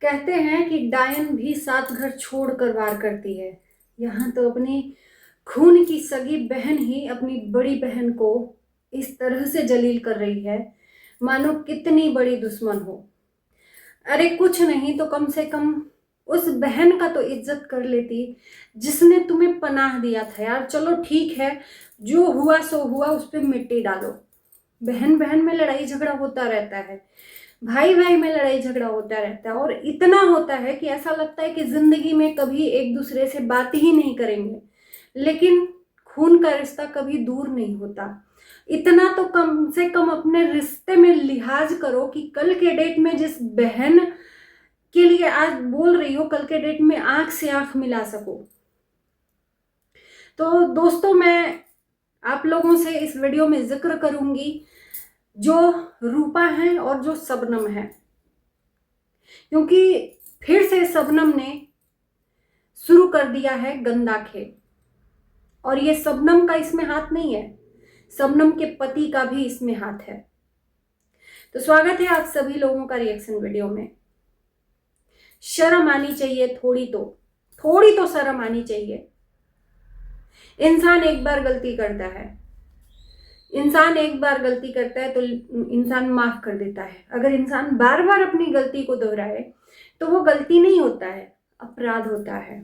कहते हैं कि डायन भी 7 घर छोड़कर वार करती है। यहाँ तो अपनी खून की सगी बहन ही अपनी बड़ी बहन को इस तरह से जलील कर रही है, मानो कितनी बड़ी दुश्मन हो। अरे कुछ नहीं तो कम से कम उस बहन का तो इज्जत कर लेती जिसने तुम्हें पनाह दिया था यार। चलो ठीक है, जो हुआ सो हुआ, उस पर मिट्टी डालो। बहन बहन में लड़ाई झगड़ा होता रहता है, भाई भाई में लड़ाई झगड़ा होता रहता है, और इतना होता है कि ऐसा लगता है कि जिंदगी में कभी एक दूसरे से बात ही नहीं करेंगे। लेकिन खून का रिश्ता कभी दूर नहीं होता। इतना तो कम से कम अपने रिश्ते में लिहाज करो कि कल के डेट में जिस बहन के लिए आज बोल रही हो, कल के डेट में आंख से आंख मिला सको। तो दोस्तों, मैं आप लोगों से इस वीडियो में जिक्र करूंगी जो रूपा है और जो शबनम है, क्योंकि फिर से शबनम ने शुरू कर दिया है गंदा खेल। और ये शबनम का इसमें हाथ नहीं है, शबनम के पति का भी इसमें हाथ है। तो स्वागत है आप सभी लोगों का रिएक्शन वीडियो में। शर्म आनी चाहिए, थोड़ी तो शर्म आनी चाहिए। इंसान एक बार गलती करता है, तो इंसान माफ कर देता है। अगर इंसान बार बार अपनी गलती को दोहराए तो वो गलती नहीं होता है, अपराध होता है।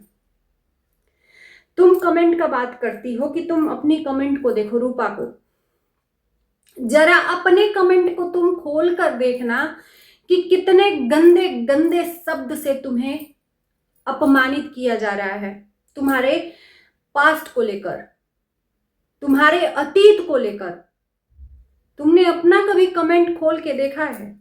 तुम कमेंट का बात करती हो कि तुम अपनी कमेंट को देखो, रूपा को जरा अपने कमेंट को तुम खोल कर देखना कि कितने गंदे गंदे शब्द से तुम्हें अपमानित किया जा रहा है। तुम्हारे पास्ट को लेकर, तुम्हारे अतीत को लेकर। तुमने अपना कभी कमेंट खोल के देखा है?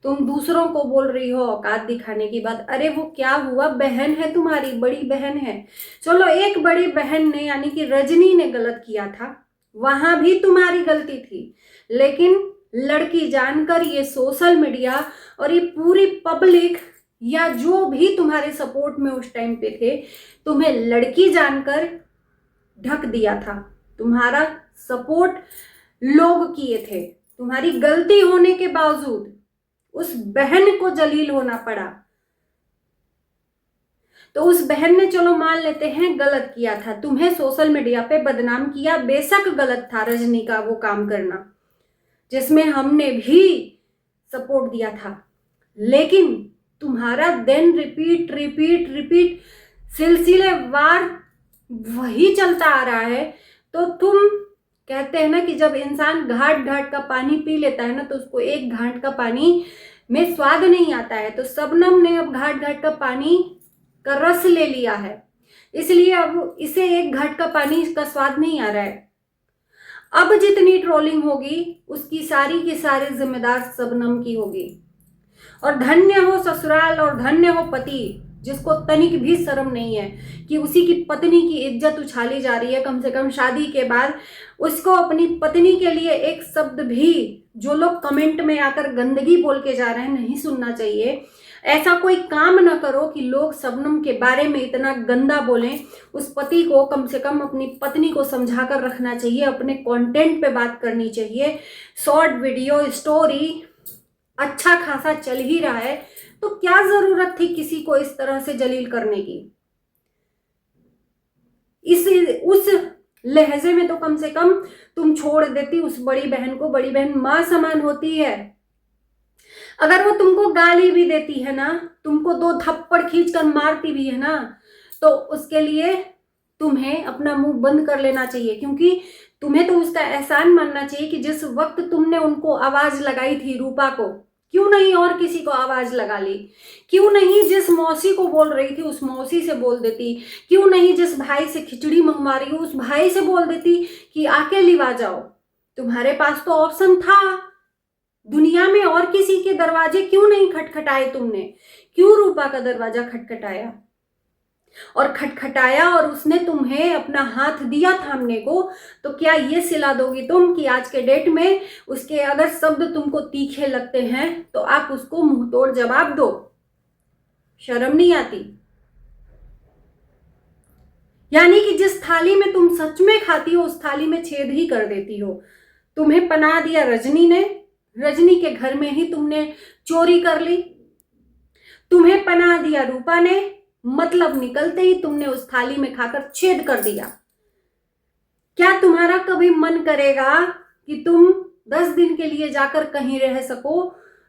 तुम दूसरों को बोल रही हो औकात दिखाने की बात। अरे वो क्या हुआ, बहन है तुम्हारी, बड़ी बहन है। चलो एक बड़ी बहन ने यानी कि रजनी ने गलत किया था, वहां भी तुम्हारी गलती थी। लेकिन लड़की जानकर ये सोशल मीडिया और ये पूरी पब्लिक या जो भी तुम्हारे सपोर्ट में उस टाइम पे थे, तुम्हें लड़की जानकर ढक दिया था। तुम्हारा सपोर्ट लोग किए थे, तुम्हारी गलती होने के बावजूद उस बहन को जलील होना पड़ा। तो उस बहन ने, चलो मान लेते हैं गलत किया था, तुम्हें सोशल मीडिया पे बदनाम किया। बेशक गलत था रजनी का वो काम करना, जिसमें हमने भी सपोर्ट दिया था। लेकिन तुम्हारा देन रिपीट रिपीट रिपीट सिलसिलेवार वही चलता आ रहा है। तो तुम कहते हैं ना कि जब इंसान घाट घाट का पानी पी लेता है ना, तो उसको एक घाट का पानी में स्वाद नहीं आता है। तो शबनम ने अब घाट घाट का पानी का रस ले लिया है, इसलिए अब इसे एक घाट का पानी का स्वाद नहीं आ रहा है। अब जितनी ट्रोलिंग होगी उसकी सारी की सारी जिम्मेदार शबनम की होगी। और धन्य हो ससुराल और धन्य हो पति, जिसको तनिक भी शर्म नहीं है कि उसी की पत्नी की इज्जत उछाली जा रही है। कम से कम शादी के बाद उसको अपनी पत्नी के लिए एक शब्द भी, जो लोग कमेंट में आकर गंदगी बोल के जा रहे हैं, नहीं सुनना चाहिए। ऐसा कोई काम ना करो कि लोग शबनम के बारे में इतना गंदा बोलें। उस पति को कम से कम अपनी पत्नी को समझा कर रखना चाहिए, अपने कंटेंट पे बात करनी चाहिए। शॉर्ट वीडियो स्टोरी अच्छा खासा चल ही रहा है, तो क्या जरूरत थी किसी को इस तरह से जलील करने की? उस लहजे में तो कम से कम तुम छोड़ देती उस बड़ी बहन को। बड़ी बहन मां समान होती है। अगर वो तुमको गाली भी देती है ना, तुमको 2 थप्पड़ खींचकर मारती भी है ना, तो उसके लिए तुम्हें अपना मुंह बंद कर लेना चाहिए। क्योंकि तुम्हें तो उसका एहसान मानना चाहिए कि जिस वक्त तुमने उनको आवाज लगाई थी, रूपा को, क्यों नहीं और किसी को आवाज लगा ली? क्यों नहीं जिस मौसी को बोल रही थी उस मौसी से बोल देती? क्यों नहीं जिस भाई से खिचड़ी मंगवा रही हो उस भाई से बोल देती कि आके लिवा जाओ? तुम्हारे पास तो ऑप्शन था। दुनिया में और किसी के दरवाजे क्यों नहीं खटखटाए तुमने? क्यों रूपा का दरवाजा खटखटाया? और खटखटाया और उसने तुम्हें अपना हाथ दिया थामने को, तो क्या ये सिला दोगी तुम कि आज के डेट में उसके अगर शब्द तुमको तीखे लगते हैं तो आप उसको मुंह तोड़ जवाब दो? शर्म नहीं आती? यानी कि जिस थाली में तुम सच में खाती हो उस थाली में छेद ही कर देती हो। तुम्हें पनाह दिया रजनी ने, रजनी के घर में ही तुमने चोरी कर ली। तुम्हें पनाह दिया रूपा ने, मतलब निकलते ही तुमने उस थाली में खाकर छेद कर दिया। क्या तुम्हारा कभी मन करेगा कि तुम 10 दिन के लिए जाकर कहीं रह सको?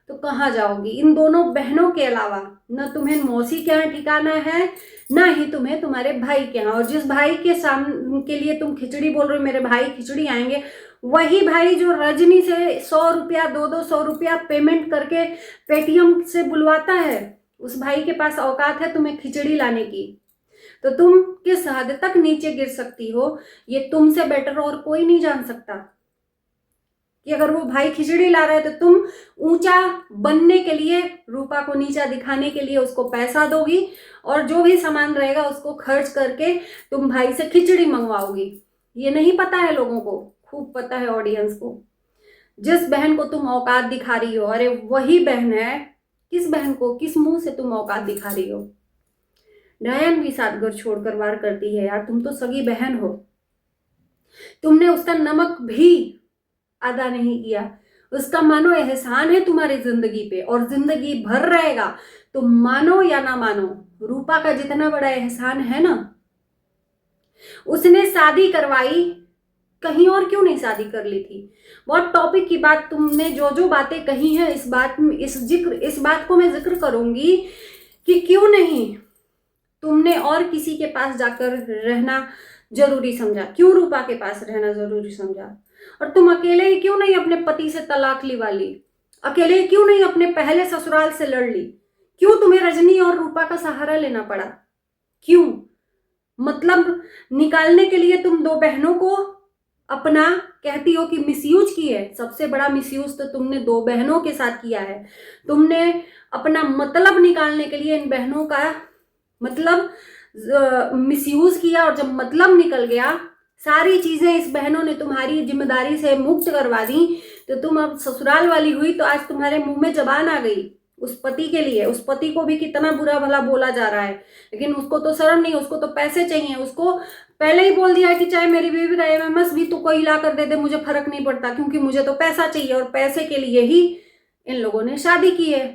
तो कहाँ जाओगी? इन दोनों बहनों के अलावा न तुम्हें मौसी के यहाँ ठिकाना है, ना ही तुम्हें तुम्हारे भाई के यहाँ। और जिस भाई के सामने के लिए तुम खिचड़ी बोल रहे हो, मेरे भाई खिचड़ी आएंगे, वही भाई जो रजनी से 100 रुपया 200 रुपया पेमेंट करके पेटीएम से बुलवाता है, उस भाई के पास औकात है तुम्हें खिचड़ी लाने की। तो तुम किस हद तक नीचे गिर सकती हो, ये तुमसे बेटर और कोई नहीं जान सकता। कि अगर वो भाई खिचड़ी ला रहा है तो तुम ऊंचा बनने के लिए, रूपा को नीचा दिखाने के लिए उसको पैसा दोगी, और जो भी सामान रहेगा उसको खर्च करके तुम भाई से खिचड़ी मंगवाओगी। ये नहीं पता है लोगों को, खूब पता है ऑडियंस को। जिस बहन को तुम औकात दिखा रही हो, अरे वही बहन है, किस बहन को, किस मुंह से तुम औकात दिखा रही हो? डायन भी साथ घर छोड़कर वार करती है यार, तुम तो सगी बहन हो। तुमने उसका नमक भी अदा नहीं किया, उसका मानो एहसान है तुम्हारी जिंदगी पे और जिंदगी भर रहेगा। तो मानो या ना मानो, रूपा का जितना बड़ा एहसान है ना, उसने शादी करवाई, कहीं और क्यों नहीं शादी कर ली थी? बहुत टॉपिक की बात तुमने जो बातें कही है, इस बात को मैं जिक्र करूंगी कि क्यों नहीं तुमने और किसी के पास जाकर रहना जरूरी समझा, क्यों रूपा के पास रहना जरूरी समझा? और तुम अकेले ही क्यों नहीं अपने पति से तलाक लिवा ली? अकेले ही क्यों नहीं अपने पहले ससुराल से लड़ ली? क्यों तुम्हें रजनी और रूपा का सहारा लेना पड़ा? क्यों? मतलब निकालने के लिए तुम 2 बहनों को अपना कहती हो कि मिसयूज की है। सबसे बड़ा मिसयूज तो तुमने 2 बहनों के साथ किया है। तुमने अपना मतलब निकालने के लिए इन बहनों का मतलब मिसयूज किया, और जब मतलब निकल गया, सारी चीजें इस बहनों ने तुम्हारी जिम्मेदारी से मुक्त करवा दी, तो तुम अब ससुराल वाली हुई, तो आज तुम्हारे मुंह में जबान आ गई उस पति के लिए। उस पति को भी कितना बुरा भला बोला जा रहा है, लेकिन उसको तो शर्म नहीं, उसको तो पैसे चाहिए। उसको पहले ही बोल दिया कि चाहे मेरी बीवी का एमएमएस भी तो कोई ला कर दे दे, मुझे फर्क नहीं पड़ता, क्योंकि मुझे तो पैसा चाहिए, और पैसे के लिए ही इन लोगों ने शादी की है।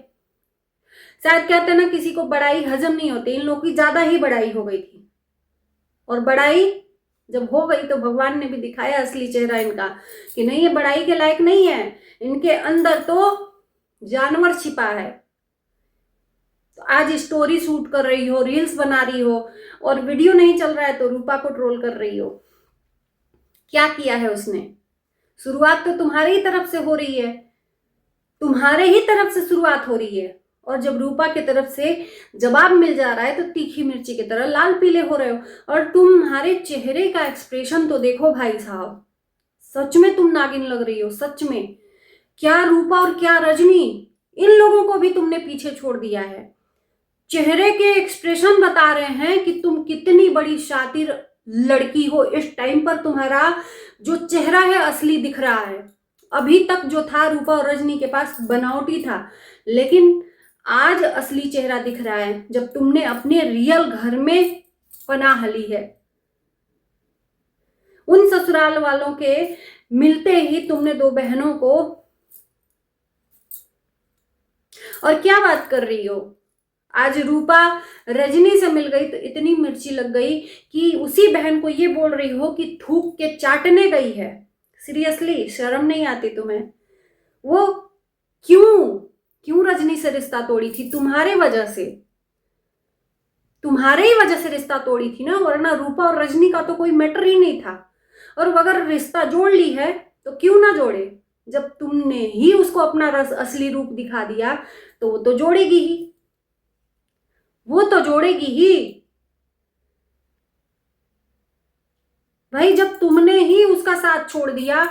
शायद कहते ना, किसी को बड़ाई हजम नहीं होती, इन लोगों की ज्यादा ही बड़ाई हो गई थी। और बड़ाई जब हो गई तो भगवान ने भी दिखाया असली चेहरा इनका, कि नहीं, ये बड़ाई के लायक नहीं है, इनके अंदर तो जानवर छिपा है। तो आज स्टोरी शूट कर रही हो, रील्स बना रही हो, और वीडियो नहीं चल रहा है तो रूपा को ट्रोल कर रही हो। क्या किया है उसने? शुरुआत तो तुम्हारी ही तरफ से हो रही है, तुम्हारे ही तरफ से शुरुआत हो रही है, और जब रूपा की तरफ से जवाब मिल जा रहा है तो तीखी मिर्ची की तरह लाल पीले हो रहे हो। और तुम्हारे चेहरे का एक्सप्रेशन तो देखो भाई साहब, सच में तुम नागिन लग रही हो, सच में। क्या रूपा और क्या रजनी, इन लोगों को भी तुमने पीछे छोड़ दिया है। चेहरे के एक्सप्रेशन बता रहे हैं कि तुम कितनी बड़ी शातिर लड़की हो। इस टाइम पर तुम्हारा जो चेहरा है असली दिख रहा है। अभी तक जो था रूपा और रजनी के पास बनावटी था, लेकिन आज असली चेहरा दिख रहा है, जब तुमने अपने रियल घर में पनाह ली है। उन ससुराल वालों के मिलते ही तुमने 2 बहनों को, और क्या बात कर रही हो, आज रूपा रजनी से मिल गई तो इतनी मिर्ची लग गई कि उसी बहन को ये बोल रही हो कि थूक के चाटने गई है। सीरियसली शर्म नहीं आती तुम्हें? वो क्यों रजनी से रिश्ता तोड़ी थी? तुम्हारे वजह से, तुम्हारे ही वजह से रिश्ता तोड़ी थी ना, वरना रूपा और रजनी का तो कोई मैटर ही नहीं था। और अगर रिश्ता जोड़ ली है तो क्यों ना जोड़े? जब तुमने ही उसको अपना असली रूप दिखा दिया तो वो तो जोड़ेगी ही, वो तो जोड़ेगी ही भाई। जब तुमने ही उसका साथ छोड़ दिया,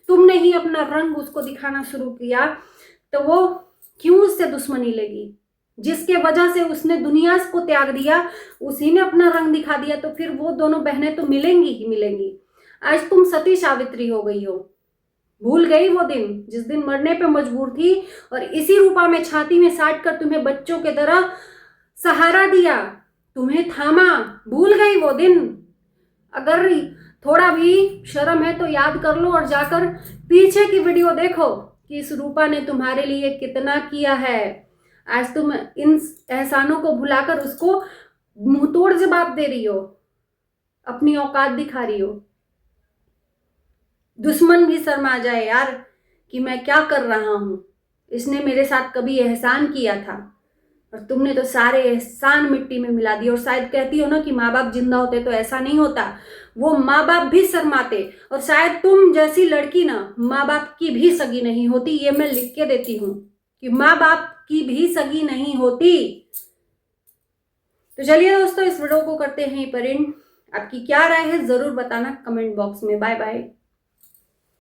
तुमने ही अपना रंग उसको दिखाना शुरू किया, तो वो क्यों उससे दुश्मनी लेगी? जिसके वजह से उसने दुनिया को त्याग दिया, उसी ने अपना रंग दिखा दिया, तो फिर वो दोनों बहनें तो मिलेंगी ही मिलेंगी। आज तुम सती सावित्री हो गई हो। भूल गई वो दिन जिस दिन मरने पे मजबूर थी, और इसी रूपा में छाती में साट कर तुम्हें बच्चों के तरह सहारा दिया, तुम्हें थामा। भूल गई वो दिन? अगर थोड़ा भी शर्म है तो याद कर लो और जाकर पीछे की वीडियो देखो कि इस रूपा ने तुम्हारे लिए कितना किया है। आज तुम इन एहसानों को भुलाकर उसको मुंहतोड़ जवाब दे रही हो, अपनी औकात दिखा रही हो। दुश्मन भी शर्मा जाए यार कि मैं क्या कर रहा हूं। इसने मेरे साथ कभी एहसान किया था और तुमने तो सारे एहसान मिट्टी में मिला दिए। और शायद कहती हो ना कि माँ बाप जिंदा होते तो ऐसा नहीं होता, वो माँ बाप भी शर्माते। और शायद तुम जैसी लड़की ना माँ बाप की भी सगी नहीं होती, ये मैं लिख के देती हूँ कि माँ बाप की भी सगी नहीं होती। तो चलिए दोस्तों, इस वीडियो को करते हैं पर एंड। आपकी क्या राय है जरूर बताना कमेंट बॉक्स में। Bye bye.